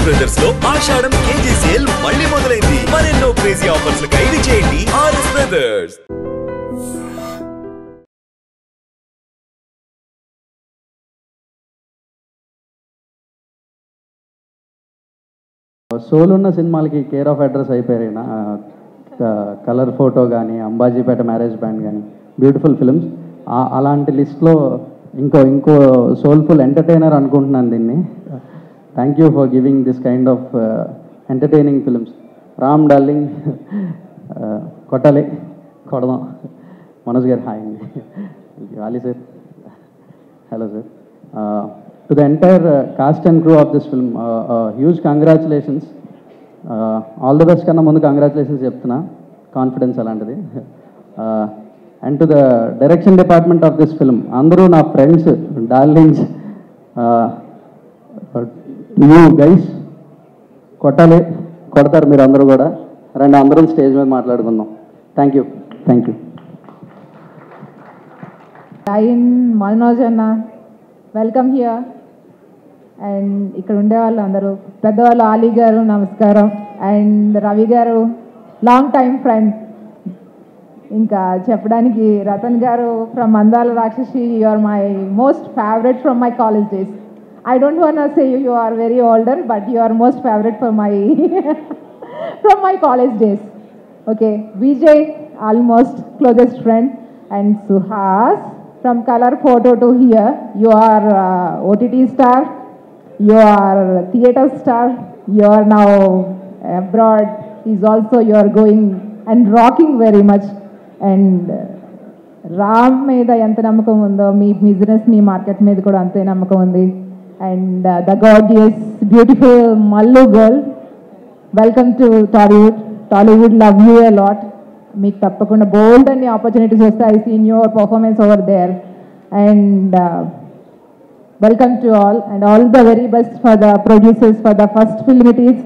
Brothers లో ఆషాఢం KG sale మళ్ళీ మొదలైంది. మరెన్నో క్రేజీ ఆఫర్స్ ఖైదీ చేయండి ఆర్ఎస్ బ్రదర్స్. సోల్ ఉన్న సినిమాలకి కేర్ ఆఫ్ అడ్రస్ అయిపోయారు. కలర్ ఫోటో కానీ, అంబాజీపేట మ్యారేజ్ బ్యాండ్ కానీ, బ్యూటిఫుల్ ఫిల్మ్స్. అలాంటి లిస్ట్లో ఇంకో సోల్ఫుల్ ఎంటర్టైనర్ అనుకుంటున్నాను దీన్ని. Thank you for giving this kind of entertaining films. Ram darling, కొడదాం. మనోజ్ గారు హాయ్ అండి. Ali sir, hello sir. To the entire cast and crew of this film, huge congratulations. All the best కన్నా ముందు congratulations చెప్తున్నా, confidence అలాంటిది. And to the direction department of this film, అందరూ నా friends, darlings. You guys కొడతారు మీరు అందరూ కూడా. రండి అందరం స్టేజ్ మీద మాట్లాడుకుందాం. Thank you. మనోజ్ అన్న, వెల్కమ్ హియర్. అండ్ ఇక్కడ ఉండేవాళ్ళు అందరూ పెద్దవాళ్ళు, ఆలీ గారు నమస్కారం. అండ్ రవి గారు లాంగ్ టైమ్ ఫ్రెండ్. ఇంకా చెప్పడానికి రతన్ గారు from Andala Rakshasi, you are my most favourite from my college days. I don't want to say you are very older, but you are most favorite for my from my college days. Okay, Vijay, almost closest friend, and Suhas from color photo to here. You are OTT star, you are theater star, you are now abroad. Is also you are going and rocking very much. And Ram మీద ఎంత నమ్మకం ఉందో మీ business, మీ market మీద కూడా అంతే నమ్మకం ఉంది. And the gorgeous, beautiful Mallu girl, welcome to Tollywood. Tollywood love you a lot. Meek tappakunda bold and opportunities vastayi. I seen your performance over there. And welcome to all, and all the very best for the producers for the first film it is.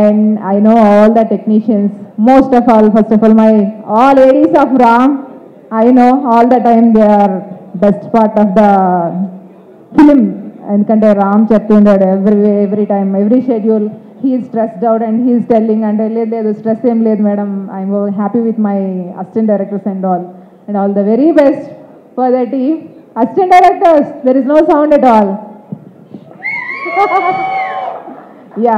And I know all the technicians. Most of all, first of all, my all ladies of Ram, I know all the time they are best part of the film. ఎందుకంటే రామ్ చెప్తుండాడు every time, every schedule he is stressed out and he is telling. అంటే లేదు stress ఏం లేదు madam, I'm happy with my assistant directors and all the very best for the team. Assistant directors, there is no sound at all. Yeah,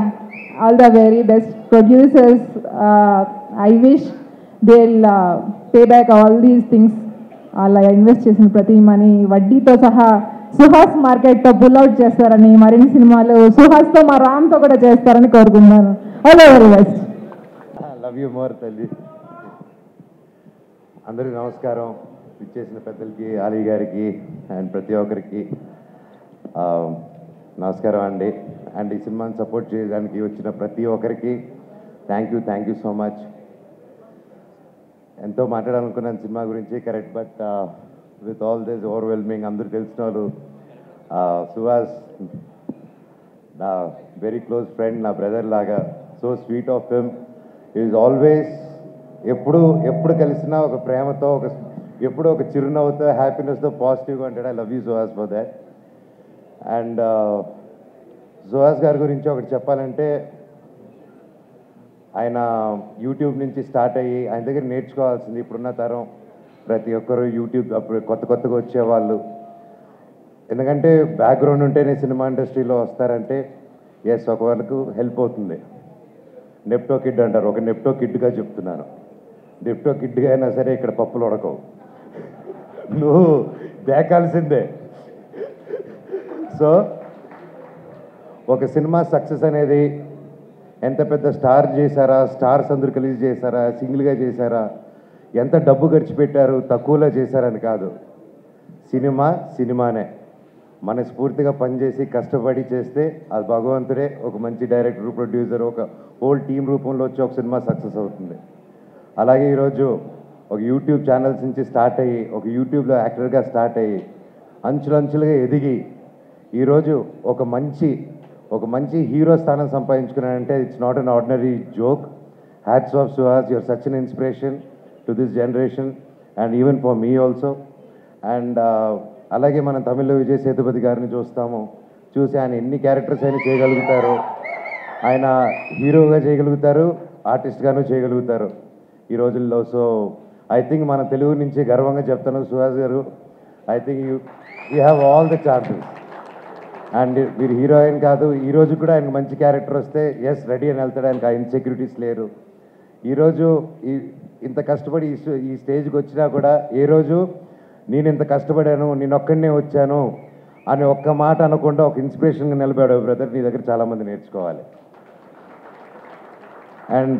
all the very best producers. I wish they will pay back all these things. అలా invest చేసిన ప్రతి money వడ్డీతో సహా Suhas మార్కెట్తో pull-out చేస్తారని, మరిన్ని సినిమాలు సుహాస్తో మా రామ్తో కూడా చేస్తారని కోరుకుంటున్నాను. All the very best. Love you more తల్లి. అందరికీ నమస్కారం. ఇచ్చేసిన పెద్దలకి, ఆలీ గారికి అండ్ ప్రతి ఒక్కరికి నమస్కారం అండి. అండ్ ఈ సినిమాని సపోర్ట్ చేయడానికి వచ్చిన ప్రతి ఒక్కరికి థ్యాంక్ యూ సో మచ్. ఎంతో మాట్లాడాలనుకున్నాను సినిమా గురించి, correct. But with all this overwhelming, అందరూ తెలిసిన వాళ్ళు, సుహాస్ నా వెరీ క్లోజ్ ఫ్రెండ్, నా బ్రదర్ లాగా. So sweet of him. Is always, ఎప్పుడు కలిసినా ఒక ప్రేమతో, ఎప్పుడు ఒక చిరునవ్వుతో, హ్యాపీనెస్తో, పాజిటివ్గా ఉంటాడు. I love you Suhas for that. And Suhas గారి గురించి ఒకటి చెప్పాలంటే, ఆయన యూట్యూబ్ నుంచి స్టార్ట్ అయ్యి ఆయన దగ్గర నేర్చుకోవాల్సింది ఇప్పుడున్న తరం ప్రతి ఒక్కరు. యూట్యూబ్ అప్పుడు కొత్తగా వచ్చేవాళ్ళు, ఎందుకంటే బ్యాక్గ్రౌండ్ ఉంటేనే సినిమా ఇండస్ట్రీలో వస్తారంటే ఎస్, ఒక వాళ్ళకు హెల్ప్ అవుతుంది. నెప్టో కిడ్ అంటారు, ఒక నెప్టో కిడ్గా చెప్తున్నాను. నెప్టో కిడ్గా అయినా సరే ఇక్కడ పప్పులు ఉడకవు, నువ్వు దేకాల్సిందే. సో ఒక సినిమా సక్సెస్ అనేది ఎంత పెద్ద స్టార్ చేశారా, స్టార్స్ అందరూ కలిసి చేశారా, సింగిల్గా చేశారా, ఎంత డబ్బు ఖర్చు పెట్టారు, తక్కువలో చేశారని కాదు. సినిమానే మనస్ఫూర్తిగా పనిచేసి కష్టపడి చేస్తే అది భగవంతుడే ఒక మంచి డైరెక్టర్, ప్రొడ్యూసర్, ఒక హోల్ టీం రూపంలో వచ్చి ఒక సినిమా సక్సెస్ అవుతుంది. అలాగే ఈరోజు ఒక యూట్యూబ్ ఛానల్స్ నుంచి స్టార్ట్ అయ్యి, ఒక యూట్యూబ్లో యాక్టర్గా స్టార్ట్ అయ్యి, అంచులంచులుగా ఎదిగి ఈరోజు ఒక మంచి హీరో స్థానం సంపాదించుకున్నాడంటే it's not an ordinary joke. Hats off Suhas, your such an inspiration to this generation and even for me also. And అలాగే మనం తమిళ్లో విజయ్ సేతుపతి గారిని చూసి ఆయన ఎన్ని క్యారెక్టర్స్ అయినా చేయగలుగుతారో, ఆయన హీరోగా చేయగలుగుతారు, ఆర్టిస్ట్గాను చేయగలుగుతారు ఈ రోజుల్లో. సో ఐ థింక్ మన తెలుగు నుంచి గర్వంగా చెప్తాను, సుహాస్ గారు, I think you have all the chances. And మీరు హీరోయిన్ కాదు, ఈరోజు కూడా ఆయనకు మంచి క్యారెక్టర్ వస్తే ఎస్ రెడీ అని వెళ్తాడు. ఆయనకు ఆ ఇన్సెక్యూరిటీస్ లేరు. ఈరోజు ఇంత కష్టపడి ఈ స్టేజ్కి వచ్చినా కూడా ఏ రోజు నేను ఇంత కష్టపడాను, నేను ఒక్కడనే వచ్చాను అని ఒక్క మాట అనకుండా ఒక ఇన్స్పిరేషన్గా నిలబడాడు. బ్రదర్, నీ దగ్గర చాలామంది నేర్చుకోవాలి. అండ్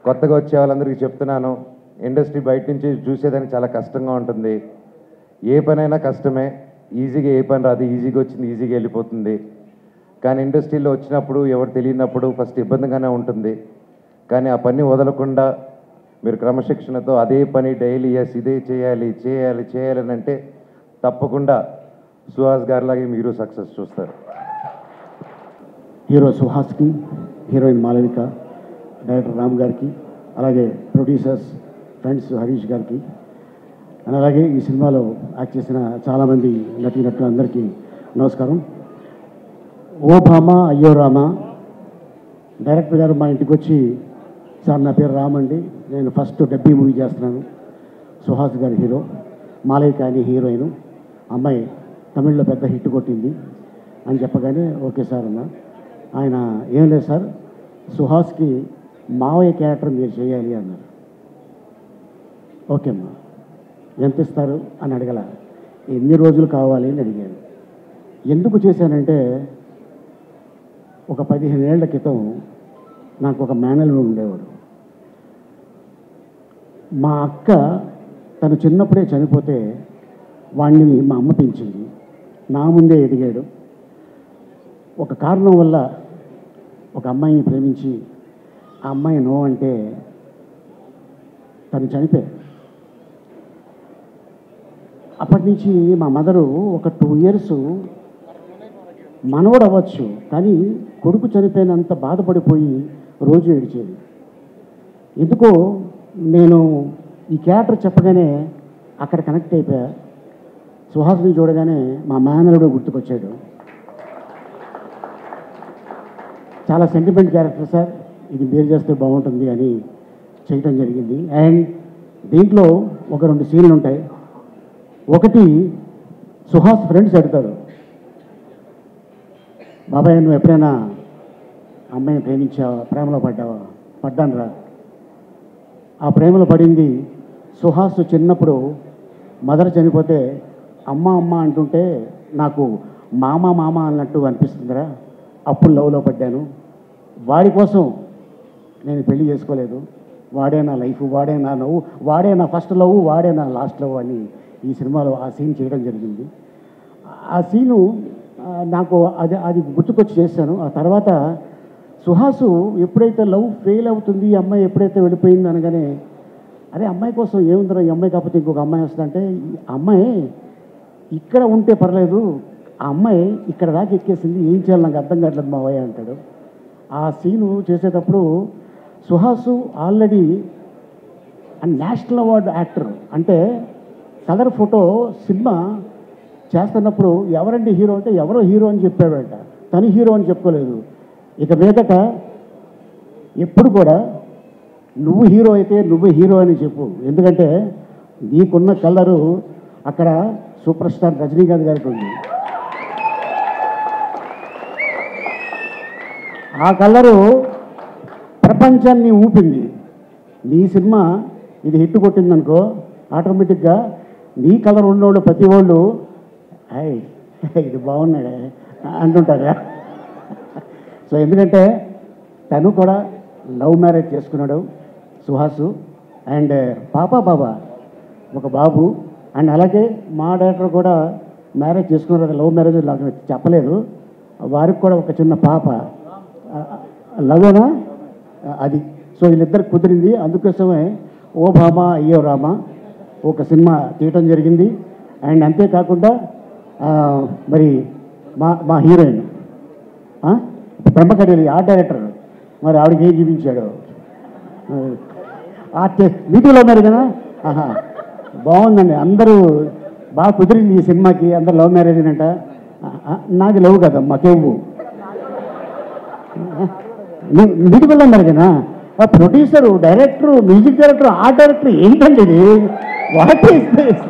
కొత్తగా వచ్చే వాళ్ళందరికీ చెప్తున్నాను, ఇండస్ట్రీ బయట నుంచి చూసేదానికి చాలా కష్టంగా ఉంటుంది. ఏ పనైనా కష్టమే, ఈజీగా ఏ పని రాదు, ఈజీగా వచ్చింది ఈజీగా వెళ్ళిపోతుంది. కానీ ఇండస్ట్రీలో వచ్చినప్పుడు ఎవరు తెలియనప్పుడు ఫస్ట్ ఇబ్బందిగానే ఉంటుంది. కానీ ఆ పని వదలకుండా మీరు క్రమశిక్షణతో అదే పని డైలీ ఎస్ ఇదే చేయాలి చేయాలి చేయాలని అంటే తప్పకుండా సుహాస్ గారిలాగే మీరు సక్సెస్ చూస్తారు. హీరో సుహాస్కి, హీరోయిన్ మాలవిక, డైరెక్టర్ రామ్ గారికి, అలాగే ప్రొడ్యూసర్స్ ఫ్రెండ్స్ హరీష్ గారికి, అండ్ అలాగే ఈ సినిమాలో యాక్ట్ చేసిన చాలామంది నటీనటులు అందరికీ నమస్కారం. ఓ భామ అయ్యో రామ డైరెక్టర్ గారు మా ఇంటికి వచ్చి, సార్ నా పేరు రామ్ అండి, నేను ఫస్ట్ డబ్బీ మూవీ చేస్తున్నాను, సుహాస్ గారి హీరో, మాలవిక అని హీరోయిన్, అమ్మాయి తమిళ్లో పెద్ద హిట్ కొట్టింది అని చెప్పగానే ఓకే సార్ అన్న. ఆయన ఏం లేదు సార్, సుహాస్కి మావయ్య క్యారెక్టర్ మీరు చేయాలి అన్నారు. ఓకే అమ్మా, ఎంత ఇస్తారు అని అడగల, ఎన్ని రోజులు కావాలి అని అడిగాను. ఎందుకు చేశానంటే ఒక 15 ఏళ్ల క్రితం నాకు ఒక మేనల్లుడు ఉండేవాడు. మా అక్క తను చిన్నప్పుడే చనిపోతే వాడిని మా అమ్మ పెంచింది, నా ముందే ఎదిగాడు. ఒక కారణం వల్ల ఒక అమ్మాయిని ప్రేమించి ఆ అమ్మాయి నో అంటే తను చనిపోయాడు. అప్పటి నుంచి మా మదరు ఒక 2 years మనవడు అవ్వచ్చు కానీ కొడుకు చనిపోయినంత బాధపడిపోయి రోజు ఏడిచేది. ఎందుకో నేను ఈ క్యారెక్టర్ చెప్పగానే అక్కడ కనెక్ట్ అయిపోయా. సుహాస్ని చూడగానే మా మేనలుడు గుర్తుకొచ్చాడు. చాలా సెంటిమెంట్ క్యారెక్టర్ సార్, ఇది మీరు చేస్తే బాగుంటుంది అని చేయటం జరిగింది. అండ్ దీంట్లో ఒక 2 సీన్లు ఉంటాయి. ఒకటి, సుహాస్ ఫ్రెండ్స్ అడుగుతారు, బాబాయ్ నువ్వు ఎప్పుడైనా అమ్మాయిని ప్రేమించావా, ప్రేమలో పడ్డావా? పడ్డాను రా. ఆ ప్రేమలో పడింది సుహాస్ చిన్నప్పుడు మదర్ చనిపోతే అమ్మ అమ్మ అంటుంటే నాకు మామ మామ అన్నట్టు అనిపిస్తుందిరా, అప్పుడు లవ్లో పడ్డాను. వాడి కోసం నేను పెళ్లి చేసుకోలేదు, వాడే నా లైఫ్, వాడే నా నవ్వు, వాడే నా ఫస్ట్ లవ్, వాడే నా లాస్ట్ లవ్ అని ఈ సినిమాలో ఆ సీన్ చేయడం జరిగింది. ఆ సీను నాకు అది గుర్తుకొచ్చి చేశాను. ఆ తర్వాత సుహాసు ఎప్పుడైతే లవ్ ఫెయిల్ అవుతుంది, ఈ అమ్మాయి ఎప్పుడైతే వెళ్ళిపోయింది అనగానే అరే అమ్మాయి కోసం ఏముందిరా, ఈ అమ్మాయి కాకపోతే ఇంకొక అమ్మాయి వస్తుందంటే ఆ అమ్మాయి ఇక్కడ ఉంటే పర్లేదు, ఆ అమ్మాయి ఇక్కడ దాకా ఎక్కేసింది, ఏం చేయాలి నాకు అర్థం కావట్లేదు మావయ్య అంటాడు. ఆ సీను చేసేటప్పుడు Suhas already national award actor, అంటే కలర్ ఫోటో సినిమా చేస్తున్నప్పుడు ఎవరండి హీరో అంటే ఎవరో హీరో అని చెప్పాడంట, తను హీరో అని చెప్పుకోలేదు. ఇక మీదట ఎప్పుడు కూడా నువ్వు హీరో అయితే నువ్వు హీరో అని చెప్పు, ఎందుకంటే నీకున్న కలరు అక్కడ సూపర్ స్టార్ రజనీకాంత్ గారికి ఉంది. ఆ కలరు ప్రపంచాన్ని ఊపింది. నీ సినిమా ఇది హిట్ కొట్టిందనుకో, ఆటోమేటిక్గా నీ కలర్ ఉన్నోళ్ళు ప్రతి వాళ్ళు హాయ్ ఇది బాగున్నాడే అంటుంటారా. సో ఎందుకంటే తను కూడా లవ్ మ్యారేజ్ చేసుకున్నాడు సుహాసు, అండ్ బాబా ఒక బాబు. అండ్ అలాగే మా డైరెక్టర్ కూడా మ్యారేజ్ చేసుకున్నారు, లవ్ మ్యారేజ్ నాకు చెప్పలేదు, వారికి కూడా ఒక చిన్న పాప, లవేనా అది. సో వీళ్ళిద్దరికి కుదిరింది, అందుకోసమే ఓ భామ అయ్యో రామ ఒక సినిమా తీయటం జరిగింది. అండ్ అంతేకాకుండా మరి మా హీరోయిన్ బ్రహ్మకడలి ఆర్ట్ డైరెక్టర్, మరి ఆవిడకి ఏం చూపించాడు, ఆర్ట్ మీటింగ్లో ఉన్నారు కదా. బాగుందండి, అందరూ బాగా కుదిరింది ఈ సినిమాకి, అందరు లవ్ మ్యారేజ్ అంట. నాది లవ్ కదా మాకేవు, మ్యూజికల్ అన్నారు కదా, producer, director, music director, art director ఏంటండి ఇది? What is this?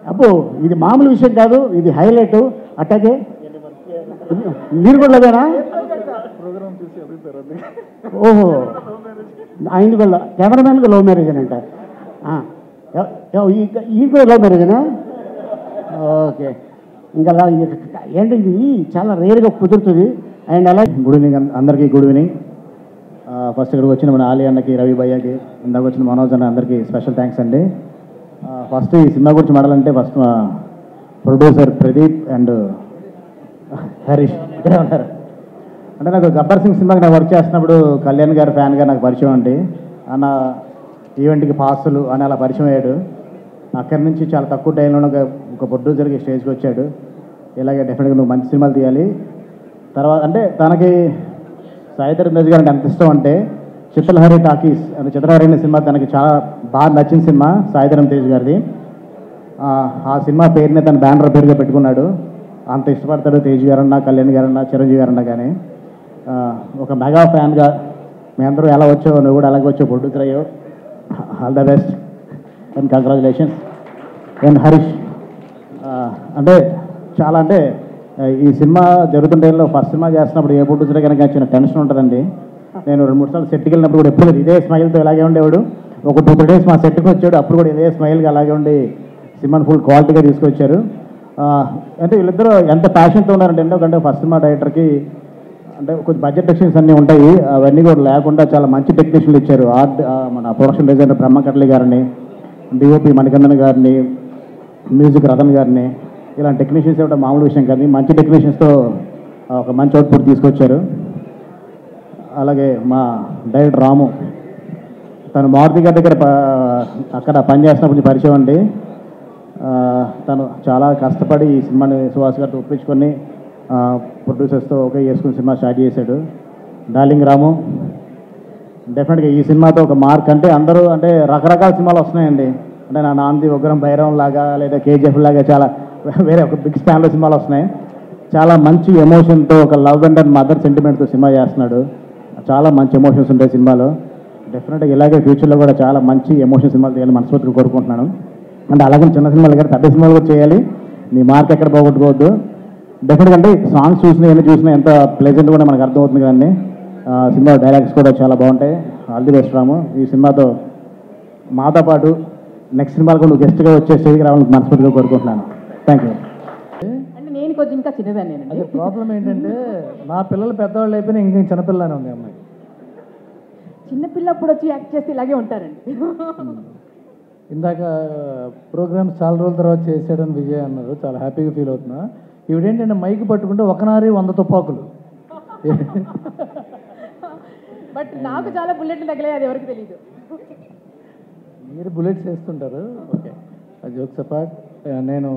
అబ్బో ఇది మామూలు విషయం కాదు, ఇది హైలైట్. అట్లాగే మీరు కూడా లేదేనా? ఓహో, ఆయన కూడా కెమెరామెన్గా లవ్ మ్యారేజ్ అని అంట. ఈ కూడా లవ్ మ్యారేజేనా? ఓకే. ఇంకా అలా ఏంటి ఇది చాలా రేర్గా కుదురుతుంది. అండ్ అలా గుడ్ ఈవినింగ్ అందరికీ. Good evening. ఫస్ట్ ఇక్కడికి వచ్చిన మన ఆలీ అన్నకి, రవి భయ్యకి, ఇందాక వచ్చిన మనోజ్ అన్న అందరికీ స్పెషల్ థ్యాంక్స్ అండి. ఫస్ట్ ఈ సినిమా గురించి మాట్లాడాలంటే ఫస్ట్ మా ప్రొడ్యూసర్ ప్రదీప్ అండ్ హరీష్ ఇక్కడే ఉన్నారు. అంటే నాకు గబ్బర్ సింగ్ సినిమాకి నాకు వర్క్ చేస్తున్నప్పుడు కళ్యాణ్ గారు ఫ్యాన్గా నాకు పరిచయం అండి. అన్న ఈవెంట్కి పాసులు అని అలా పరిచయం అయ్యాడు. అక్కడి నుంచి చాలా తక్కువ టైంలో ఒక ప్రొడ్యూసర్కి స్టేజ్కి వచ్చాడు. ఇలాగే డెఫినెట్గా నువ్వు మంచి సినిమాలు తీయాలి. తర్వాత అంటే తనకి సాయిధరం తేజ్ గారికి ఎంత ఇష్టం అంటే చిత్రలహరి టాకీస్ అంటే చిత్రలహరి అనే సినిమా తనకి చాలా బాగా నచ్చిన సినిమా సాయిధరం తేజ్ గారిది. ఆ సినిమా పేరునే తన బ్యానర్ పేరుగా పెట్టుకున్నాడు. అంత ఇష్టపడతాడు తేజ్ గారన్నా, కళ్యాణ్ గారన్నా, చిరంజీవి గారన్నా. కానీ ఒక మెగా ఫ్యాన్గా మేమందరూ ఎలా వచ్చావు, నువ్వు కూడా అలాగే వచ్చావు, ప్రొడ్యూసర్ అయ్యావు. All the best and congratulations. And Harish అంటే చాలా అంటే ఈ సినిమా జరుగుతున్న టైంలో ఫస్ట్ సినిమా చేస్తున్నప్పుడు ఏ ప్రొడ్యూసర్ కనుక చిన్న టెన్షన్ ఉంటుందండి. నేను 2-3 సార్లు సెట్కి వెళ్ళినప్పుడు కూడా ఎప్పుడు ఇదే స్మైల్తో ఇలాగే ఉండేవాడు. ఒక 2-3 డేస్ మా సెట్కి వచ్చాడు, అప్పుడు కూడా ఇదే స్మైల్గా అలాగే ఉండి సినిమాని ఫుల్ క్వాలిటీగా తీసుకొచ్చారు. అంటే వీళ్ళిద్దరూ ఎంత ప్యాషన్తో ఉన్నారంటే, ఎందుకంటే ఫస్ట్ సినిమా డైరెక్టర్కి అంటే కొంచెం బడ్జెట్ టెక్నీషియన్స్ అన్నీ ఉంటాయి, అవన్నీ కూడా లేకుండా చాలా మంచి టెక్నీషియన్లు ఇచ్చారు. మన ప్రొడక్షన్ డిజైనర్ బ్రహ్మకట్లి గారిని, డిఓపి మణికందన్ గారిని, మ్యూజిక్ రతన్ గారిని, ఇలాంటి టెక్నీషియన్స్ ఇవ్వడం మామూలు విషయం కాదు. మంచి టెక్నీషియన్స్తో ఒక మంచి అవుట్పుట్ తీసుకొచ్చారు. అలాగే మా డైరెక్టర్ రాము, తను మారుతి గారి దగ్గర అక్కడ పనిచేస్తున్నప్పుడు పరిచయం అండి. తను చాలా కష్టపడి ఈ సినిమాని సుహాస్ గారితో ఒప్పించుకొని ప్రొడ్యూసర్స్తో ఒకే చేసుకుని సినిమా స్టార్ట్ చేశాడు. డార్లింగ్ రాము డెఫినెట్గా ఈ సినిమాతో ఒక మార్క్. అంటే అందరూ అంటే రకరకాల సినిమాలు వస్తున్నాయండి. అంటే నా నాంది ఉగ్రం భైరవం లాగా లేదా కేజీఎఫ్ లాగా చాలా వేరే ఒక బిగ్ స్టాండ్లో సినిమాలు వస్తున్నాయి. చాలా మంచి ఎమోషన్తో ఒక లవ్ అండ్ మదర్ సెంటిమెంట్తో సినిమా చేస్తున్నాడు. చాలా మంచి ఎమోషన్స్ ఉంటాయి సినిమాలో. డెఫినెట్గా ఇలాగే ఫ్యూచర్లో కూడా చాలా మంచి ఎమోషన్ సినిమాలు చేయాలని మనస్ఫూర్తిగా కోరుకుంటున్నాను. అంటే అలాగే చిన్న సినిమాలు కానీ పెద్ద సినిమాలు కూడా చేయాలి. నీ మార్క్ ఎక్కడ పోగొట్టుకోవద్దు. డెఫినెట్గా అంటే సాంగ్స్ చూసినా ఎన్ని చూసినా ఎంత ప్లెజెంట్ కూడా మనకు అర్థమవుతుంది. కానీ సినిమా డైలాగ్స్ కూడా చాలా బాగుంటాయి. ఆల్ ది బెస్ట్ రాము. ఈ సినిమాతో మాతో పాటు నెక్స్ట్ సినిమాలు కూడా గెస్ట్గా వచ్చే స్టేజ్కి రావాలని మనస్ఫూర్తిగా కోరుకుంటున్నాను. Thank you. అంటే నేను కొంచెం ఇంకా చిన్నదాన్ని. అదే ప్రాబ్లం ఏంటంటే నా పిల్లలు పెద్దవాళ్ళు అయిపోయినా ఇంకా చిన్నపిల్లనే ఉంది అమ్మాయి. చిన్నపిల్ల అప్పుడు వచ్చి యాక్ట్ చేస్తే ఇలాగే ఉంటారండి. ఇందాక ప్రోగ్రామ్స్ చాలా రోజుల తర్వాత చేసాడని విజయ్ అన్నారు, చాలా హ్యాపీగా ఫీల్ అవుతున్నా. ఇవిడేంటంటే మైక్ పట్టుకుంటే ఒక నారి 100 తుపాకులు. బట్ నాకు చాలా బుల్లెట్లు తగిలాయి, అది ఎవరికి తెలియదు. మీరు బుల్లెట్స్ వేస్తుంటారు. Okay, jokes apart. నేను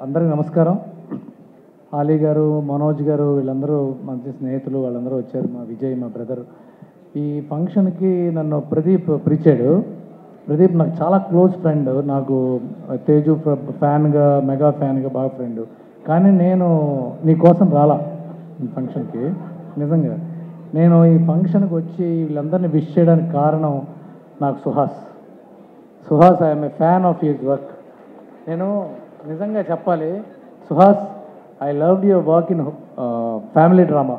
అందరికీ నమస్కారం. ఆలీ గారు, మనోజ్ గారు వీళ్ళందరూ మంచి స్నేహితులు, వాళ్ళందరూ వచ్చారు. మా విజయ్, మా బ్రదర్. ఈ ఫంక్షన్కి నన్ను ప్రదీప్ పిలిచాడు. ప్రదీప్ నాకు చాలా క్లోజ్ ఫ్రెండ్. నాకు తేజు ఫ్యాన్గా, మెగా ఫ్యాన్గా బాగా ఫ్రెండ్. కానీ నేను నీ కోసం రాలా ఈ ఫంక్షన్కి. నిజంగా నేను ఈ ఫంక్షన్కి వచ్చి వీళ్ళందరినీ విష్ చేయడానికి కారణం నాకు Suhas. I'm a fan of his work. నేను నిజంగా చెప్పాలి, Suhas, I love your work in family drama.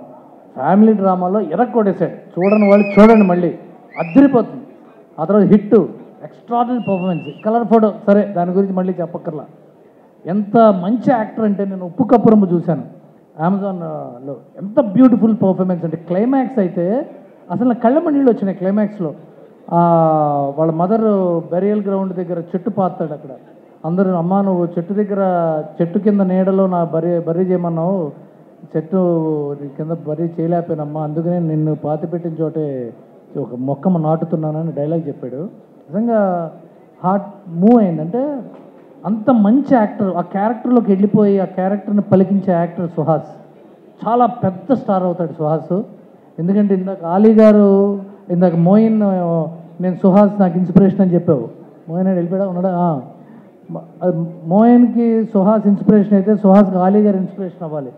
Family డ్రామాలో ఎరక్కొడేసాడు. చూడని వాళ్ళు చూడండి, మళ్ళీ అద్దరిపోతుంది. ఆ తర్వాత hit, extraordinary performance, colour photo. సరే, దాని గురించి మళ్ళీ చెప్పక్కర్లా. ఎంత మంచి యాక్టర్ అంటే, నేను ఉప్పు కప్పురమ్మ చూశాను అమెజాన్లో. ఎంత బ్యూటిఫుల్ పర్ఫార్మెన్స్ అంటే, క్లైమాక్స్ అయితే అసలు నా కళ్ళ నీళ్ళు వచ్చినాయి. క్లైమాక్స్లో వాళ్ళ మదర్ బెరియల్ గ్రౌండ్ దగ్గర చెట్టు పాతాడు. అక్కడ అందరూ, అమ్మా నువ్వు చెట్టు దగ్గర, చెట్టు కింద నీడలో నా బర్రీ చేయమన్నావు, చెట్టు కింద బర్రీ చేయలేకపోయినమ్మా, అందుకనే నిన్ను పాతి పెట్టిన చోటే ఒక మొక్కమ్మ నాటుతున్నానని డైలాగ్ చెప్పాడు. నిజంగా హార్ట్ మూవ్ అయిందంటే, అంత మంచి యాక్టర్. ఆ క్యారెక్టర్లోకి వెళ్ళిపోయి ఆ క్యారెక్టర్ని పలికించే యాక్టర్ సుహాస్. చాలా పెద్ద స్టార్ అవుతాడు సుహాస్. ఎందుకంటే ఇందాక ఆలీ గారు, ఇందాక మోయిన్, నేను సుహాస్ నాకు ఇన్స్పిరేషన్ అని చెప్పావు. మోయిన్ వెళ్ళిపోయా ఉన్నాడా? మోయిన్కి సుహాస్ ఇన్స్పిరేషన్ అయితే సుహాస్కి ఆలీ గారు ఇన్స్పిరేషన్ అవ్వాలి.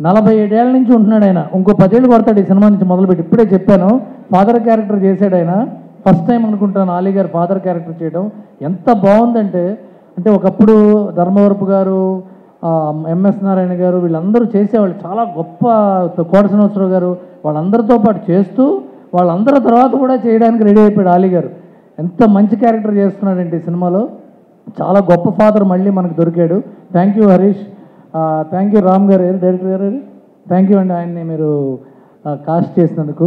47 ఏళ్ళ నుంచి ఉంటున్నాడు ఆయన. ఇంకో 10 ఏళ్ళు కొడతాడు ఈ సినిమా నుంచి మొదలుపెట్టి. ఇప్పుడే చెప్పాను, ఫాదర్ క్యారెక్టర్ చేశాడు ఆయన. ఫస్ట్ టైం అనుకుంటాను ఆలీ గారు ఫాదర్ క్యారెక్టర్ చేయడం. ఎంత బాగుందంటే, అంటే ఒకప్పుడు ధర్మవరపు గారు, ఎంఎస్ నారాయణ గారు వీళ్ళందరూ చేసేవాళ్ళు, చాలా గొప్ప, కోట శ్రీనివాసరావు గారు వాళ్ళందరితో పాటు చేస్తూ వాళ్ళందరి తర్వాత కూడా చేయడానికి రెడీ అయిపోయాడు ఆలీ గారు. ఎంత మంచి క్యారెక్టర్ చేస్తున్నాడంటే ఈ సినిమాలో. చాలా గొప్ప ఫాదర్ మళ్ళీ మనకు దొరికాడు. Thank you Harish, thank you Ram గారు, డైరెక్టర్ గారు, థ్యాంక్ యూ అండి ఆయన్ని మీరు కాస్ట్ చేసినందుకు.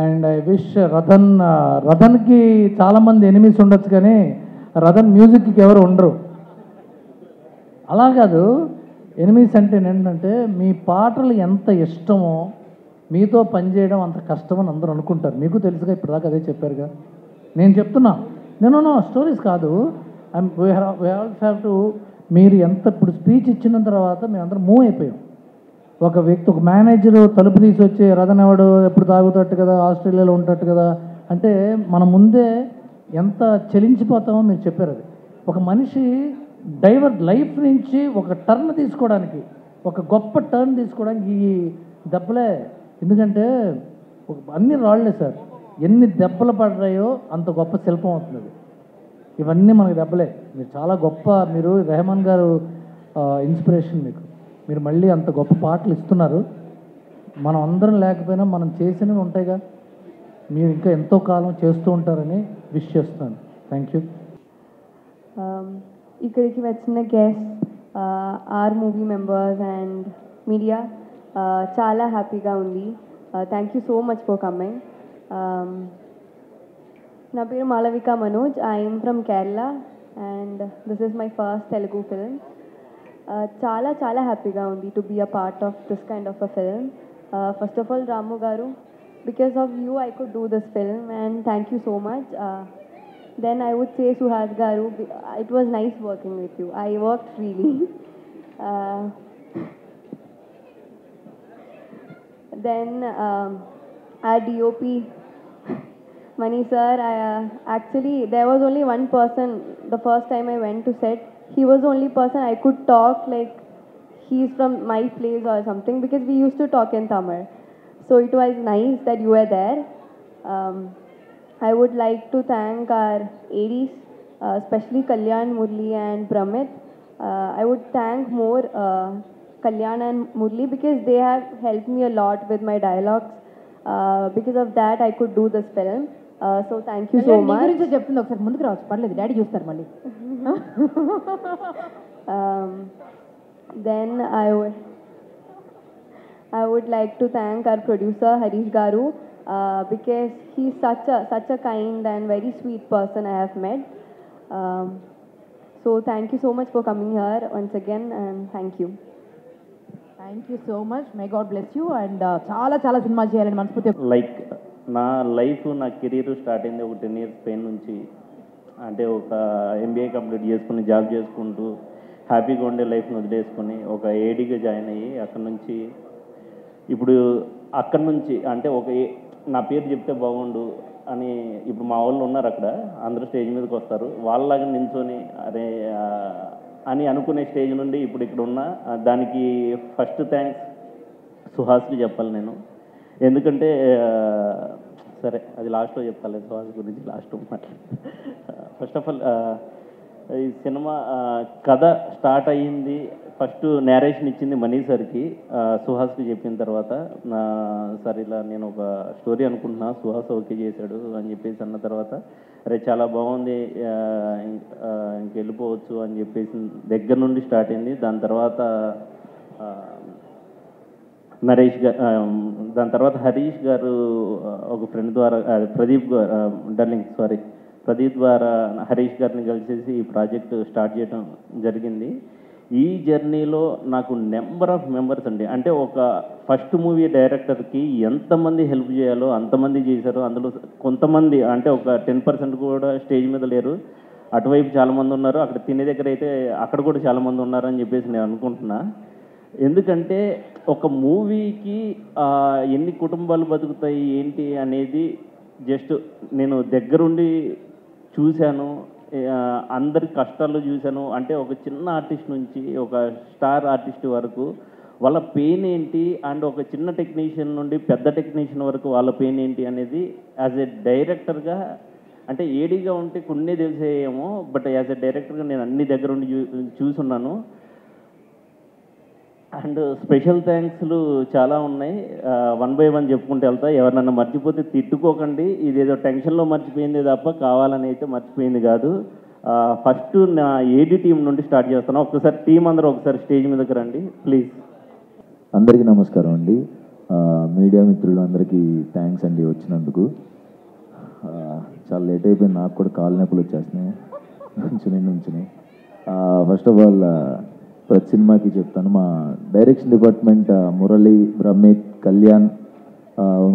అండ్ ఐ విష్ రతన్కి చాలామంది ఎనిమిస్ ఉండొచ్చు కానీ రతన్ మ్యూజిక్కి ఎవరు ఉండరు. అలా కాదు, ఎనిమిస్ అంటే ఏంటంటే మీ పాటలు ఎంత ఇష్టమో మీతో పనిచేయడం అంత కష్టమని అందరూ అనుకుంటారు. మీకు తెలుసుగా, ఇప్పటిదాకా అదే చెప్పారుగా. నేను చెప్తున్నా, నేను స్టోరీస్ కాదు, వీ హ్యావ్ టు, మీరు ఎంత ఇప్పుడు స్పీచ్ ఇచ్చిన తర్వాత మేము అందరం మూవ్ అయిపోయాం. ఒక వ్యక్తి, ఒక మేనేజరు తలుపు తీసి వచ్చి రతన్ ఎవడు ఎప్పుడు తాగుతట్టు కదా, ఆస్ట్రేలియాలో ఉంటట్టు కదా అంటే మన ముందే ఎంత చలించిపోతామో మీరు చెప్పారు. అది ఒక మనిషి డైవర్ట్ లైఫ్ నుంచి ఒక టర్న్ తీసుకోవడానికి, ఒక గొప్ప టర్న్ తీసుకోవడానికి ఈ దెబ్బలే. ఎందుకంటే అన్ని రాళ్లే సార్, ఎన్ని దెబ్బలు పడ్డాయో అంత గొప్ప శిల్పం అవుతుంది. ఇవన్నీ మనకి దెబ్బలే. మీరు చాలా గొప్ప, మీరు రెహమాన్ గారు ఇన్స్పిరేషన్ మీకు. మీరు మళ్ళీ అంత గొప్ప పాటలు ఇస్తున్నారు. మనం అందరం లేకపోయినా మనం చేసినవి ఉంటాయిగా, మీరు ఇంకా ఎంతో కాలం చేస్తూ ఉంటారని విష్ చేస్తున్నాను. Thank you. ఇక్కడికి వచ్చిన guest, our movie members and media, చాలా హ్యాపీగా ఉంది. Thank you so much for coming. నా పేరు Malavika Manoj. I'm from Kerala and this is my first Telugu film. చాలా చాలా హ్యాపీగా ఉంది to be a part of this kind of a film. First of all Ramu garu, because of you I could do this film and thank you so much. Then I would say Suhas Garu, it was nice working with you. I worked freely. Then our DOP, Mani sir, actually there was only one person the first time I went to set. He was the only person I could talk like he's from my place or something, because we used to talk in Tamil. So it was nice that you were there. I would like to thank our ADs, especially Kalyan, Murli and Pramit. I would thank more Kalyan and Murli because they have helped me a lot with my dialogues. Because of that I could do this film. So thank you so much. గురించి చెప్తుంది, ఒకసారి ముందుకు రావచ్చు, పర్లేదు, daddy చూస్తారు మళ్ళీ. Then I would like to thank our producer Harish Garu, because he's such a kind and very sweet person I have met. So thank you so much for coming here once again and thank you. Thank you so much. May God bless you. And చాలా చాలా cinema చేయాలని మనస్ఫూర్తి. Like నా life, నా career start అయింది ఒక 10 years pain నుంచి. అంటే ఒక MBA కంప్లీట్ చేసుకుని జాబ్ చేసుకుంటూ హ్యాపీగా ఉండే లైఫ్ని వదిలేసుకొని ఒక ఏడీగా జాయిన్ అయ్యి అక్కడి నుంచి ఇప్పుడు అంటే ఒక నా పేరు చెప్తే బాగుండు అని ఇప్పుడు మా వాళ్ళు ఉన్నారు అక్కడ, అందరూ స్టేజ్ మీదకి వస్తారు, వాళ్ళలాగా నించొని అరే అని అనుకునే స్టేజ్ నుండి ఇప్పుడు ఇక్కడ ఉన్నా. దానికి ఫస్ట్ థ్యాంక్స్ సుహాస్కి చెప్పాలి నేను. ఎందుకంటే సరే అది లాస్ట్లో చెప్తాను, సుహాస్ గురించి లాస్ట్ మాట్లాడు. ఫస్ట్ ఆఫ్ ఆల్ ఈ సినిమా కథ స్టార్ట్ అయ్యింది, ఫస్ట్ నేరేషన్ ఇచ్చింది మనీ సార్కి. సుహాస్కి చెప్పిన తర్వాత సార్ ఇలా నేను ఒక స్టోరీ అనుకుంటున్నా, సుహాస్ ఓకే చేశాడు అని చెప్పేసి అన్న తర్వాత అరే చాలా బాగుంది ఇంకెళ్ళిపోవచ్చు అని చెప్పేసి దగ్గర నుండి స్టార్ట్ అయింది. దాని తర్వాత నరేష్ గారు, దాని తర్వాత హరీష్ గారు ఒక ఫ్రెండ్ ద్వారా, ప్రదీప్ ద్వారా హరీష్ గారిని కలిసేసి ఈ ప్రాజెక్ట్ స్టార్ట్ చేయడం జరిగింది. ఈ జర్నీలో నాకు నెంబర్ ఆఫ్ మెంబర్స్ అండి, అంటే ఒక ఫస్ట్ మూవీ డైరెక్టర్కి ఎంతమంది హెల్ప్ చేయాలో అంతమంది చేశారు. అందులో కొంతమంది అంటే ఒక 10% కూడా స్టేజ్ మీద లేరు, అటువైపు చాలామంది ఉన్నారు, అక్కడ తినే దగ్గర అయితే అక్కడ కూడా చాలామంది ఉన్నారని చెప్పేసి నేను అనుకుంటున్నా. ఎందుకంటే ఒక మూవీకి ఎన్ని కుటుంబాలు బతుకుతాయి ఏంటి అనేది జస్ట్ నేను దగ్గరుండి చూశాను, అందరి కష్టాలు చూశాను. అంటే ఒక చిన్న ఆర్టిస్ట్ నుంచి ఒక స్టార్ ఆర్టిస్ట్ వరకు వాళ్ళ పెయిన్ ఏంటి అండ్ ఒక చిన్న టెక్నీషియన్ నుండి పెద్ద టెక్నీషియన్ వరకు వాళ్ళ పెయిన్ ఏంటి అనేది యాజ్ ఎ డైరెక్టర్గా, అంటే ఏడీగా ఉంటే కొన్ని తెలిసేయేమో, బట్ యాజ్ ఎ డైరెక్టర్గా నేను అన్ని దగ్గర ఉండి చూసున్నాను. అండ్ స్పెషల్ థ్యాంక్స్లు చాలా ఉన్నాయి, 1 by 1 చెప్పుకుంటూ వెళ్తా. ఎవరినన్నా మర్చిపోతే తిట్టుకోకండి, ఇదేదో టెన్షన్లో మర్చిపోయింది తప్ప కావాలని అయితే మర్చిపోయింది కాదు. ఫస్ట్ నా ఏడీ టీం నుండి స్టార్ట్ చేస్తాను. ఒకసారి టీం అందరూ ఒకసారి స్టేజ్ మీదకి రండి ప్లీజ్. అందరికీ నమస్కారం అండి. మీడియా మిత్రులు అందరికీ థ్యాంక్స్ అండి వచ్చినందుకు. చాలా లేట్ అయిపోయింది, నాకు కూడా కాళ్ళ నొప్పులు వచ్చేస్తున్నాయి నుంచుని. ఫస్ట్ ఆఫ్ ఆల్ ప్రతి సినిమాకి చెప్తాను, మా డైరెక్షన్ డిపార్ట్మెంట్ మురళి, బ్రహ్మిత్, కళ్యాణ్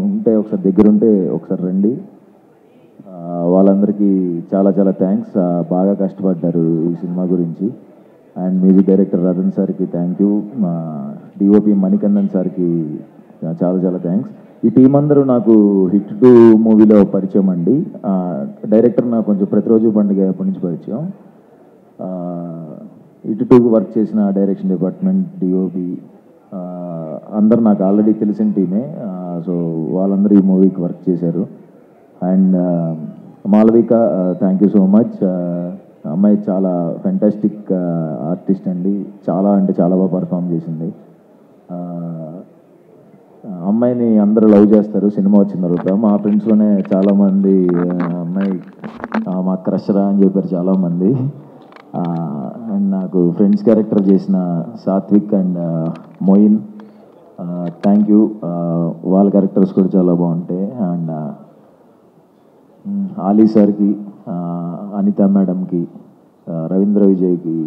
ఉంటే ఒకసారి దగ్గరుంటే ఒకసారి రండి. వాళ్ళందరికీ చాలా చాలా థ్యాంక్స్, బాగా కష్టపడ్డారు ఈ సినిమా గురించి. అండ్ మ్యూజిక్ డైరెక్టర్ రతన్ సార్కి థ్యాంక్ యూ, మా డిఓపి మణికందన్ సార్కి చాలా చాలా థ్యాంక్స్. ఈ టీం అందరూ నాకు హిట్ 2 మూవీలో పరిచయం అండి. డైరెక్టర్ నాకు కొంచెం ప్రతిరోజు పండుగ ఎప్పటి నుంచి పరిచయం. హిట్ 2 వర్క్ చేసిన డైరెక్షన్ డిపార్ట్మెంట్, డిఓపి అందరు నాకు ఆల్రెడీ తెలిసిన టీమే. సో వాళ్ళందరూ ఈ మూవీకి వర్క్ చేశారు. And Malavika thank you so much. అమ్మాయి చాలా ఫెంటాస్టిక్ ఆర్టిస్ట్ అండి, చాలా అంటే చాలా బాగా పర్ఫామ్ చేసింది. అమ్మాయిని అందరూ లవ్ చేస్తారు సినిమా వచ్చిన తర్వాత. మా ఫ్రెండ్స్లోనే చాలామంది అమ్మాయి మా క్రషరా అని చెప్పారు చాలామంది. అండ్ నాకు ఫ్రెండ్స్ క్యారెక్టర్ చేసిన Satvik and Moin thank you, వాళ్ళ క్యారెక్టర్స్ కూడా చాలా బాగుంటాయి. అండ్ ఆలీ సార్కి, అనిత మేడంకి, రవీంద్ర విజయ్కి,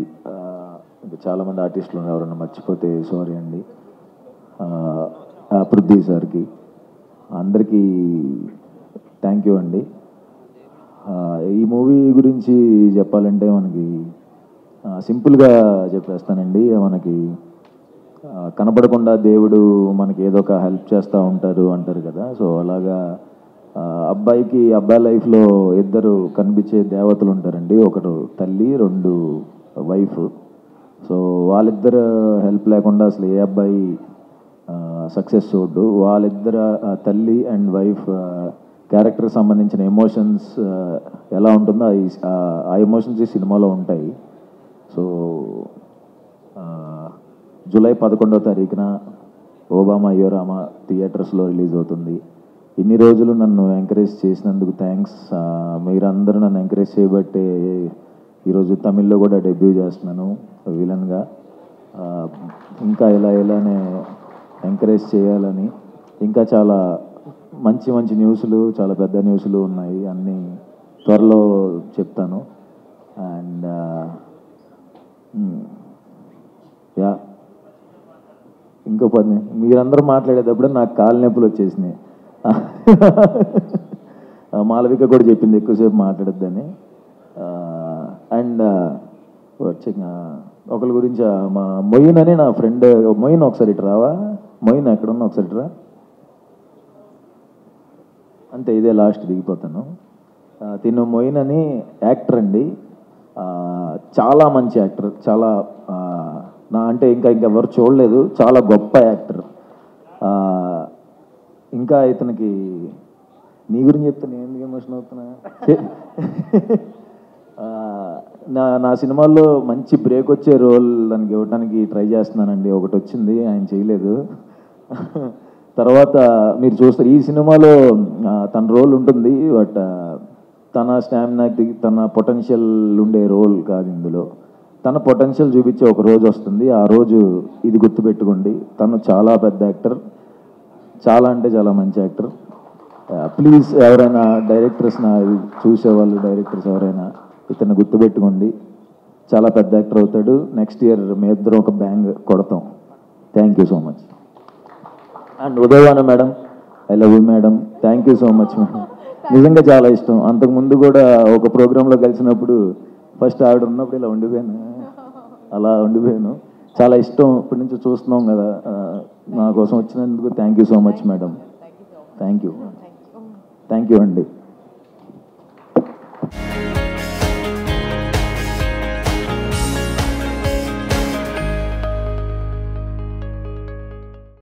ఇంకా చాలామంది ఆర్టిస్టులు ఎవరన్నా మర్చిపోతే సారీ అండి. పృథ్వీ సార్కి, అందరికీ థ్యాంక్ యూ అండి. ఈ మూవీ గురించి చెప్పాలంటే మనకి సింపుల్గా చెప్పేస్తానండి. మనకి కనపడకుండా దేవుడు మనకి ఏదో ఒక హెల్ప్ చేస్తూ ఉంటారు అంటారు కదా. సో అలాగా అబ్బాయికి అబ్బాయి లైఫ్లో 2 కనిపించే దేవతలు ఉంటారండి. ఒకరు తల్లి, 2 వైఫ్. సో వాళ్ళిద్దరు హెల్ప్ లేకుండా అసలు ఏ అబ్బాయి సక్సెస్ చూడ్డు. వాళ్ళిద్దరు తల్లి అండ్ వైఫ్ క్యారెక్టర్కి సంబంధించిన ఎమోషన్స్ ఎలా ఉంటుందో ఆ ఎమోషన్స్ ఈ సినిమాలో ఉంటాయి. సో జూలై 11వ తారీఖున ఓబామా అయ్యోరామా థియేటర్స్లో రిలీజ్ అవుతుంది. ఇన్ని రోజులు నన్ను ఎంకరేజ్ చేసినందుకు థ్యాంక్స్. మీరందరూ నన్ను ఎంకరేజ్ చేయబట్టే ఈరోజు తమిళ్లో కూడా డెబ్యూ చేస్తున్నాను విలన్గా. ఇంకా ఇలానే ఎంకరేజ్ చేయాలని, ఇంకా చాలా మంచి మంచి న్యూస్లు, చాలా పెద్ద న్యూస్లు ఉన్నాయి, అన్నీ త్వరలో చెప్తాను. అండ్ యా ఇంకో పని, మీరందరూ మాట్లాడేటప్పుడు నాకు కాళ్ళ నొప్పులు వచ్చేసినాయి. మాలవిక కూడా చెప్పింది ఎక్కువసేపు మాట్లాడద్దని. అండ్ ఒకరి గురించి మా మొయిన్ అని నా ఫ్రెండ్, మొయిన్ ఒకసారి ఇటు రావా, మొయిన్ ఎక్కడున్నా ఒకసారి ఇటు రా. అంతే, ఇదే లాస్ట్ దిగిపోతాను. తిను మొయిన్ అని యాక్టర్ అండి, చాలా మంచి యాక్టర్, చాలా అంటే ఇంకా ఎవరు చూడలేదు, చాలా గొప్ప యాక్టర్. ఇంకా ఇతనికి నీ గురించి చెప్తే నేను ఎందుకు ఎమోషన్ అవుతున్నా. నా సినిమాల్లో మంచి బ్రేక్ వచ్చే రోల్ దానికి ఇవ్వడానికి ట్రై చేస్తున్నానండి. ఒకటి వచ్చింది, ఆయన చేయలేదు. తర్వాత మీరు చూస్తారు ఈ సినిమాలో తన రోల్ ఉంటుంది, బట్ తన స్టామినాకి, తన పొటెన్షియల్ ఉండే రోల్ కాదు ఇందులో. తన పొటెన్షియల్ చూపించే ఒక రోజు వస్తుంది, ఆ రోజు ఇది గుర్తుపెట్టుకోండి. తను చాలా పెద్ద యాక్టర్, చాలా అంటే చాలా మంచి యాక్టర్. ప్లీజ్ ఎవరైనా డైరెక్టర్స్ చూసేవాళ్ళు, డైరెక్టర్స్ ఎవరైనా ఇతను గుర్తుపెట్టుకోండి, చాలా పెద్ద యాక్టర్ అవుతాడు. నెక్స్ట్ ఇయర్ మీ ఇద్దరు ఒక బ్యాంగ్ కొడతాం. Thank you so much. And Udayavana madam, I love you madam, thank you so much madam. నిజంగా చాలా ఇష్టం. అంతకుముందు కూడా ఒక ప్రోగ్రాంలో కలిసినప్పుడు ఫస్ట్ ఆవిడ ఉన్నప్పుడు ఇలా ఉండిపోయాను, అలా ఉండిపోయాను. చాలా ఇష్టం, ఇప్పటి నుంచి చూస్తున్నాం కదా. నా కోసం వచ్చినందుకు thank you so much madam. Thank you అండి.